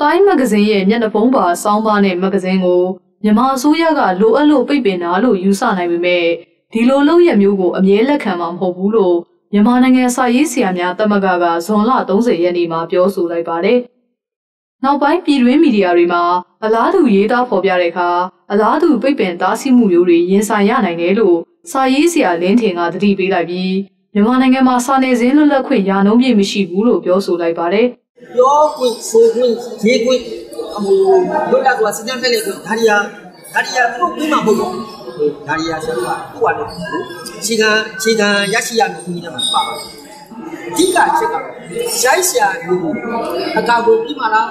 Time magazine ရဲ့မျက်နှာဖုံးပါစောင်းပါနဲ့မဂ္ဂဇင်းကိုမြန်မာအစိုးရကလိုအပ်လို့ပိတ်ပင်တာလို့ယူဆနိုင်ပေမဲ့ဒီလိုလုပ်ရမျိုးကိုအမြဲလက်ခံမှာမဟုတ်ဘူးလို့မြန်မာနိုင်ငံစာရေးဆရာများသမဂ္ဂကဇွန်လ30ရက်နေ့မှာပြောဆိုလိုက်ပါတယ်။နောက်ပိုင်းပြည်တွင်းမီဒီယာတွေမှာအလားတူရေးသားဖော်ပြတဲ့အခါအလားတူပိတ်ပင်တားဆီးမှုမျိုးတွေရင်ဆိုင်ရနိုင်တယ်လို့စာရေးဆရာလင်းထင်ကသတိပေးလိုက်ပြီးမြန်မာနိုင်ငံမှာစာနယ်ဇင်းလွတ်လပ်ခွင့်ရာနှုန်းပြည့်မရှိဘူးလို့ပြောဆိုလိုက်ပါတယ်။ ပြောခွင့်ဆိုခွင့်ရေးခွင့်လွတ်လပ်စွာစဉ်းစားဖက်လက်ခွင့်ဒါရီယာတို့ပြီးမှမဟုတ်ဘူးဒါရီယာဆိုတော့ဟိုကလည်းခြေခံရရှိရမယ်ဒီနေ့မှာပါပါတယ်အဓိကအချက်ကတော့ရိုက်ဆရာတွေကိုအကာအကွယ်ပြီးမှလား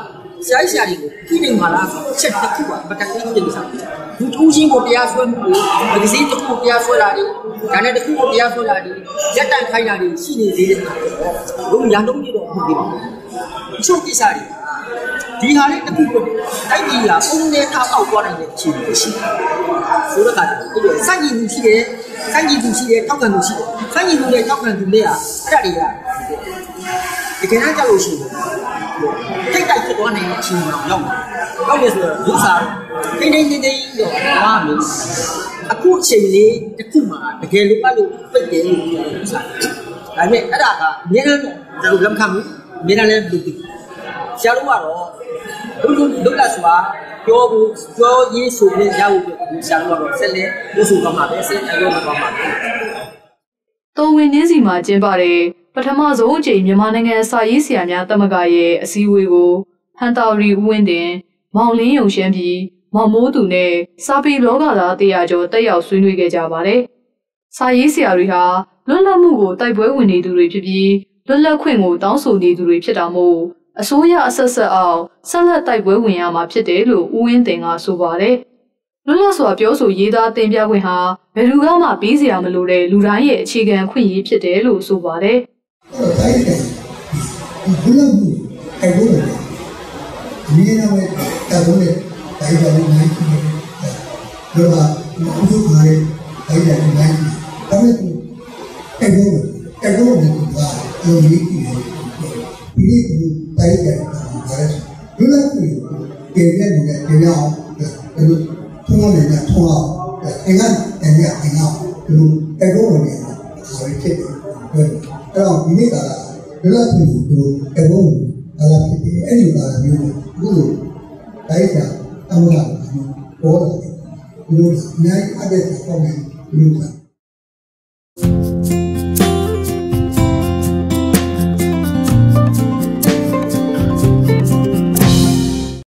ရိုက်ဆရာတွေကိုပြီးနေမှလားချက်တစ်ခုကမတက်သေးတဲ့စားဘူးထူးချင်းကိုတရားစွဲမှုတွေမဂ္ဂဇင်းတစ်ခုတရားစွဲတာတွေဒါနဲ့တစ်ခုကိုတရားစွဲတာတွေရက်တန့်ခိုင်းတာတွေရှိနေသေးတယ်ဘုံရန်တုံးကြီးတော့ဟုတ်ပြီချုပ်ကိစ္စတွေဒီဟာလေးတစ်ခုကိုတိုက်ပြည်လာပုံနဲ့ထားပေါက်သွားနိုင်တဲ့အခြေအနေရှိတယ်ဆိုတော့အဲ့ဒီစံကြီးမှုရှိတယ်ထောက်ခံမှုရှိတယ်စံကြီးမှုနဲ့ထောက်ခံမှုတွေကအဲ့ဒါတွေကတကယ်တမ်းကြောက်လို့ရှိရင်ထိတ်တိုက်ဖြစ်သွားနိုင်တဲ့အခြေအနေတော့ရောက်တယ်ဆိုတော့ရုပ်စာထိန်းတော့ဘာမှမလုပ်အခုအချိန်လေးတစ်ခုမှာတကယ်လို့အဲ့လိုပိတ်တယ်လို့ပြောလို့စားဒါပေမဲ့အဲ့ဒါကအများနဲ့ကျွန်တော်လက်ခံမှုအများနဲ့လုပ်တယ်ဆရာတို့ကတော့လွတ်လပ်စွာပြောရေးဆိုနေရဖို့ဆရာတို့ကတော့ဆက်လက်လို့ဆိုတော့မှာပဲဆက်အလုပ်လုပ်မှာပဲတော်ဝင်နှင်းစီမှာကျင်းပတဲ့ပထမဆုံးအကြိမ်မြန်မာနိုင်ငံစာရေးဆရာများသမဂ္ဂရဲ့အစည်းအဝေးကိုဟန်တာရီဦးဝင်းတင်မောင်လင်းယုံရှမ်းပြည်မောင်မိုးသူနဲ့စာပေလောကသားတရားကျော်တက်ရောက်ဆွေးနွေးခဲ့ကြပါတယ်။စာရေးဆရာတွေဟာလွတ်လပ်မှုကိုတိုက်ပွဲဝင်နေသူတွေဖြစ်ပြီးလွတ်လပ်ခွင့်ကိုတောင်းဆိုနေသူတွေဖြစ်တာမို့အစိုးရအဆက်အောင်ဆက်လက်တိုက်ပွဲဝင်ရမှာဖြစ်တယ်လို့ဦးဝင်းတင်ကဆိုပါတယ်။လွတ်လပ်စွာပြောဆိုရေးသားတင်ပြခွင့်ဟာဘယ်သူကမှပေးစရာမလိုတဲ့လူတိုင်းရဲ့အခြေခံခွင့်ရဖြစ်တယ်လို့ဆိုပါတယ်။ဘယ်လိုလဲ။အဲ့လိုဒီနေ့တော့တော်တယ်တိုင်းတော်နိုင်တယ်။ဒါကမဟုတ်ဘူးလေ။တိုင်းတော်နိုင်တယ်။ဒါပေမဲ့အဲ့လိုနဲ့ကရုံးကြီးတယ်။ဒီနေ့တိုင်းတော်ပါတယ်။လူလိုက်ပြီးကျေပြနေတဲ့တရားအောင်ဒီထုံးနေတာထုံးအောင်အင်္ဂါအင်္ဂါဒီအဲ့လိုနဲ့ဒါပဲဖြစ်တယ်။အဲ့တော့ဒီနေ့ကလူလိုက်ပြီးအဲ့လိုဒါလာဖြစ်တယ်အဲ့ဒီကမျိုးအခုတိုင်းတော်အမှန်ကပေါ်တယ်ဒီလိုနိုင်အပ်တဲ့ပုံမှန်လူက